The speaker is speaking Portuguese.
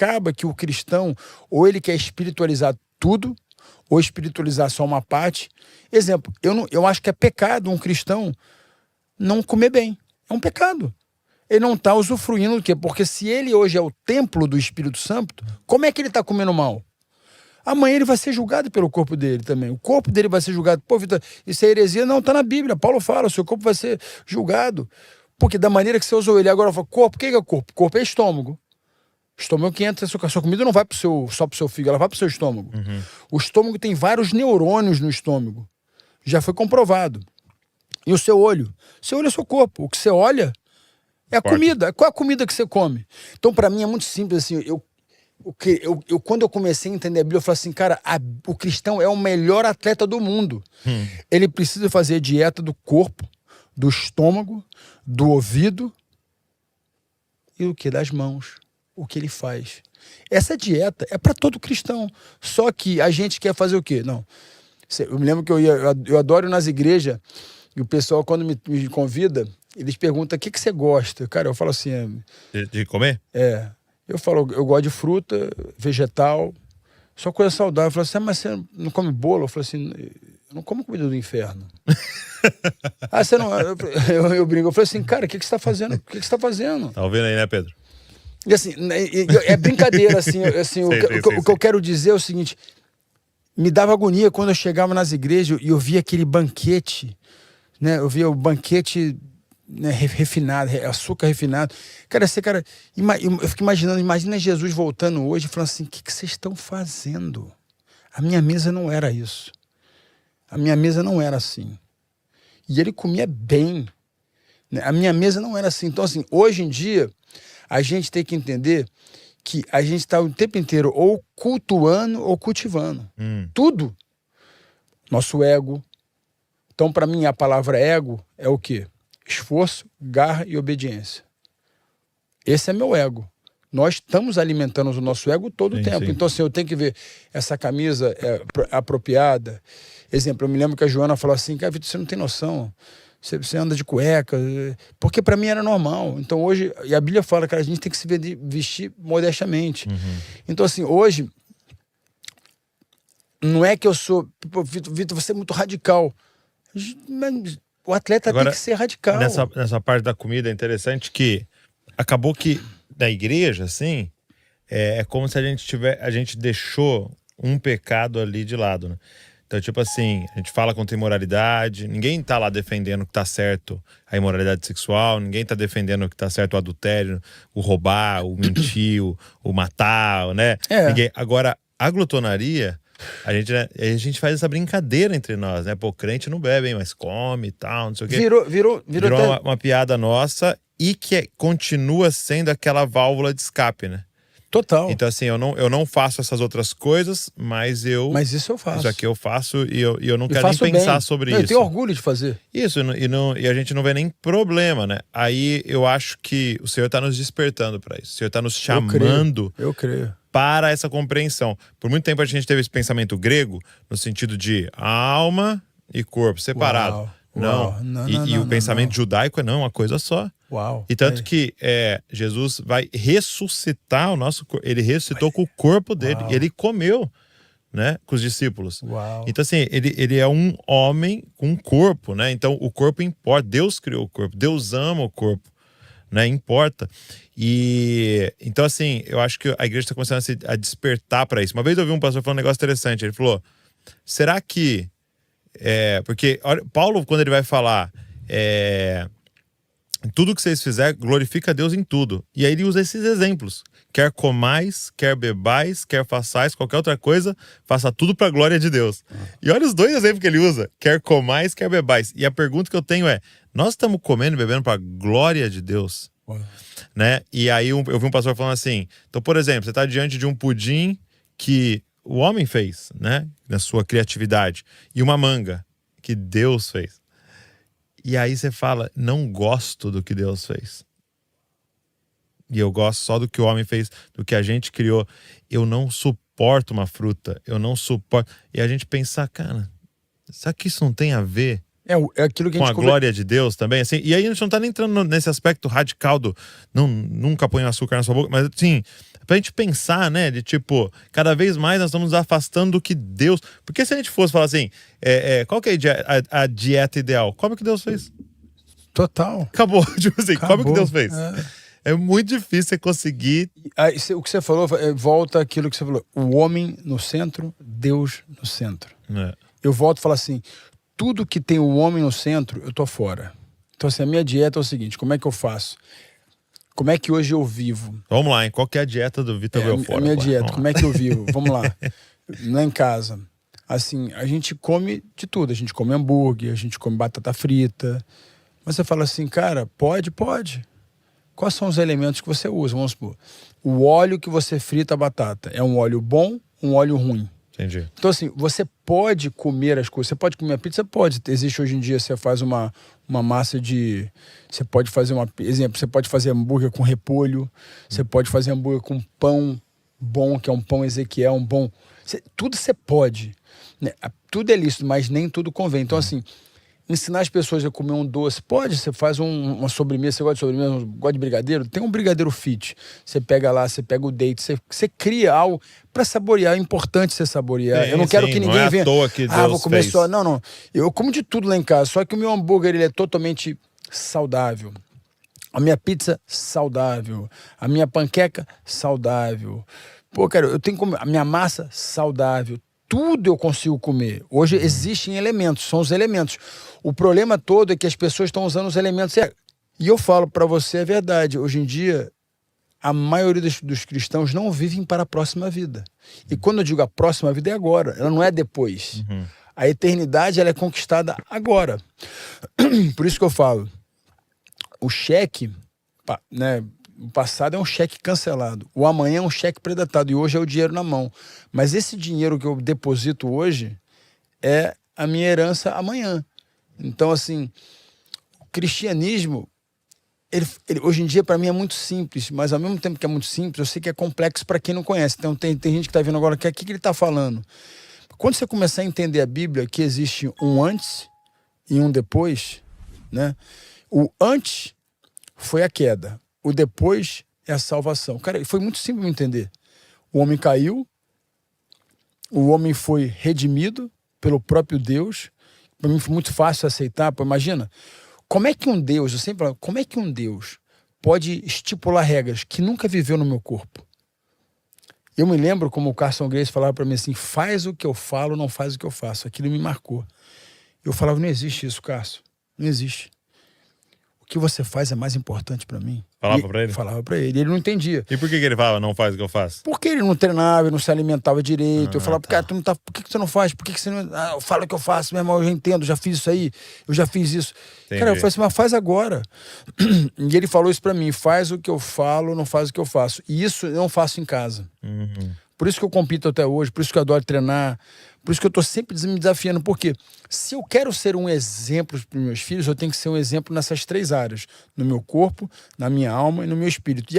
acaba que o cristão, ou ele quer espiritualizar tudo, ou espiritualizar só uma parte. Exemplo, eu acho que é pecado um cristão não comer bem. É um pecado. Ele não está usufruindo do quê? Porque se ele hoje é o templo do Espírito Santo, como é que ele está comendo mal? Amanhã ele vai ser julgado pelo corpo dele também. O corpo dele vai ser julgado. Pô, Vitor, isso é heresia? Não, está na Bíblia. Paulo fala, o seu corpo vai ser julgado. Porque da maneira que você usou ele, agora fala, corpo, o que é corpo? Corpo é estômago. Estômago que entra, sua comida não vai só pro seu fígado, ela vai pro seu estômago. O estômago tem vários neurônios no estômago. Já foi comprovado. E o seu olho? Seu olho é seu corpo. O que você olha é a comida. Qual é a comida que você come? Então, para mim, é muito simples assim. Quando eu comecei a entender a Bíblia, eu falei assim, cara, o cristão é o melhor atleta do mundo. Ele precisa fazer dieta do corpo, do estômago, do ouvido e o que? Das mãos. O que ele faz. Essa dieta é para todo cristão. Só que a gente quer fazer o quê? Não. Eu me lembro que eu adoro ir nas igrejas e o pessoal, quando me convida, eles perguntam o que você gosta. Cara, eu falo assim... De comer? Eu falo, eu gosto de fruta, vegetal, só coisa saudável. Eu falo assim, mas você não come bolo? Eu falo assim, eu não como comida do inferno. Você não... Eu brinco, eu falei assim, cara, o que você está fazendo? O que você está fazendo? Tá ouvindo aí, né, Pedro? E assim, é brincadeira, assim, o que eu quero dizer é o seguinte, me dava agonia quando eu chegava nas igrejas e eu via aquele banquete, né? Eu via o banquete, né, refinado, açúcar refinado. Cara, eu fico imaginando, imagina Jesus voltando hoje e falando assim, o que vocês estão fazendo? A minha mesa não era isso. A minha mesa não era assim. E ele comia bem, né? A minha mesa não era assim. Então, assim, hoje em dia, a gente tem que entender que a gente está o tempo inteiro ou cultuando ou cultivando. Tudo. Nosso ego. Então, para mim, a palavra ego é o quê? Esforço, garra e obediência. Esse é meu ego. Nós estamos alimentando o nosso ego todo o tempo. Sim. Então, assim, eu tenho que ver essa camisa apropriada. Exemplo, eu me lembro que a Joana falou assim, cara, Vitor, você não tem noção. Você anda de cueca, porque para mim era normal. Então hoje, e a Bíblia fala, cara, a gente tem que se vestir modestamente. Então assim, hoje, não é que eu sou, Vitor, você é muito radical. Mas o atleta agora, tem que ser radical. Nessa parte da comida é interessante que acabou que na igreja, assim, é como se a gente deixou um pecado ali de lado, né? Então, tipo assim, a gente fala contra a imoralidade, ninguém tá lá defendendo que tá certo a imoralidade sexual, ninguém tá defendendo que tá certo o adultério, o roubar, o mentir, o matar, né? Agora, a glutonaria, a gente faz essa brincadeira entre nós, né? Pô, o crente não bebe, hein, mas come e tal, não sei o quê. Virou uma piada nossa e que continua sendo aquela válvula de escape, né? Total. Então, assim, eu não faço essas outras coisas, mas isso eu faço. Isso aqui eu faço e eu não quero nem pensar sobre isso. Eu tenho orgulho de fazer. Isso, e a gente não vê nem problema, né? Aí eu acho que o Senhor está nos despertando para isso. O Senhor está nos chamando eu creio. Para essa compreensão. Por muito tempo a gente teve esse pensamento grego, no sentido de alma e corpo separado. Não. O pensamento judaico é uma coisa só. Uau. E tanto que Jesus vai ressuscitar o nosso corpo. Ele ressuscitou com o corpo dele. E ele comeu, né, com os discípulos. Uau. Então, assim, ele é um homem com um corpo, né? Então, o corpo importa. Deus criou o corpo. Deus ama o corpo, né? Importa. E então, assim, eu acho que a igreja está começando a despertar para isso. Uma vez eu ouvi um pastor falando um negócio interessante. Ele falou: será que porque olha, Paulo, quando ele vai falar tudo que vocês fizerem, glorifica a Deus em tudo. E aí ele usa esses exemplos. Quer comais, quer bebais, quer façais qualquer outra coisa, faça tudo para a glória de Deus. E olha os dois exemplos que ele usa. Quer comais, quer bebais. E a pergunta que eu tenho é, nós estamos comendo e bebendo para a glória de Deus? Né? E aí eu vi um pastor falando assim, então, por exemplo, você está diante de um pudim que o homem fez, né? Na sua criatividade. E uma manga que Deus fez. E aí você fala, não gosto do que Deus fez. E eu gosto só do que o homem fez, do que a gente criou. Eu não suporto uma fruta, eu não suporto. E a gente pensa, cara, será que isso não tem a ver aquilo que com a glória de Deus também? Assim, e aí a gente não tá nem entrando nesse aspecto radical do nunca põe açúcar na sua boca, mas assim, pra gente pensar, né? De tipo, cada vez mais nós estamos nos afastando do que Deus... Porque se a gente fosse falar assim, qual que é a dieta ideal? Como que Deus fez? Total. Acabou. Tipo assim, Acabou. como que Deus fez? É muito difícil você conseguir... Aí, o que você falou, volta aquilo que você falou. O homem no centro, Deus no centro. Eu volto e falo assim, tudo que tem o homem no centro, eu tô fora. Então assim, a minha dieta é o seguinte, como é que eu faço? Como é que hoje eu vivo? Vamos lá, hein? Qual que é a dieta do Vitor Belfort? A minha dieta, como é que eu vivo? Vamos lá. Lá em casa, assim, a gente come de tudo. A gente come hambúrguer, a gente come batata frita. Mas você fala assim, cara, pode. Quais são os elementos que você usa? Vamos supor, o óleo que você frita a batata é um óleo bom, um óleo ruim? Entendi. Então assim, você pode comer as coisas, você pode comer a pizza? Pode. Existe hoje em dia, você faz uma massa de... Você pode fazer exemplo, você pode fazer hambúrguer com repolho, você pode fazer hambúrguer com pão bom, que é um pão Ezequiel, um bom... tudo você pode. Né? Tudo é lícito, mas nem tudo convém. Então assim, ensinar as pessoas a comer um doce, pode, você faz uma sobremesa, você gosta de sobremesa, gosta de brigadeiro? Tem um brigadeiro fit. Você pega lá, você pega o date, você cria algo para saborear, é importante você saborear. Eu não quero que ninguém venha... Não é à toa que Deus vou comer fez. só... Não. Eu como de tudo lá em casa, só que o meu hambúrguer, ele é totalmente saudável. A minha pizza, saudável. A minha panqueca, saudável. Pô, cara, eu tenho que comer a minha massa, saudável. Tudo eu consigo comer. Hoje existem elementos, são os elementos. O problema todo é que as pessoas estão usando os elementos. E eu falo para você a verdade. Hoje em dia, a maioria dos cristãos não vivem para a próxima vida. E quando eu digo a próxima vida, é agora. Ela não é depois. A eternidade, ela é conquistada agora. Por isso que eu falo. O cheque, né? O passado é um cheque cancelado. O amanhã é um cheque predatado. E hoje é o dinheiro na mão. Mas esse dinheiro que eu deposito hoje é a minha herança amanhã. Então, assim, o cristianismo, ele hoje em dia, para mim, é muito simples. Mas, ao mesmo tempo que é muito simples, eu sei que é complexo para quem não conhece. Então, tem gente que está vendo agora, o que ele está falando? Quando você começar a entender a Bíblia, que existe um antes e um depois, né? O antes foi a queda. O depois é a salvação. Cara, foi muito simples de entender. O homem caiu, o homem foi redimido pelo próprio Deus. Para mim foi muito fácil aceitar. Pô, imagina, como é que um Deus, eu sempre falo, como é que um Deus pode estipular regras que nunca viveu no meu corpo? Eu me lembro como o Carson Grace falava para mim assim, faz o que eu falo, não faz o que eu faço. Aquilo me marcou. Eu falava, não existe isso, Carson. Não existe. O que você faz é mais importante para mim. Falava para ele? Falava para ele. Ele não entendia. E por que ele falava, não faz o que eu faço? Porque ele não treinava, ele não se alimentava direito. Eu falava, cara, tu não tá... por que você não faz? Por que você não... fala o que eu faço, meu irmão, eu já entendo, já fiz isso aí, eu já fiz isso. Entendi. Cara, eu falei assim, mas faz agora. E ele falou isso para mim, faz o que eu falo, não faz o que eu faço. E isso eu não faço em casa. Por isso que eu compito até hoje, por isso que eu adoro treinar, por isso que eu tô sempre me desafiando. Porque se eu quero ser um exemplo para os meus filhos, eu tenho que ser um exemplo nessas 3 áreas. No meu corpo, na minha alma e no meu espírito.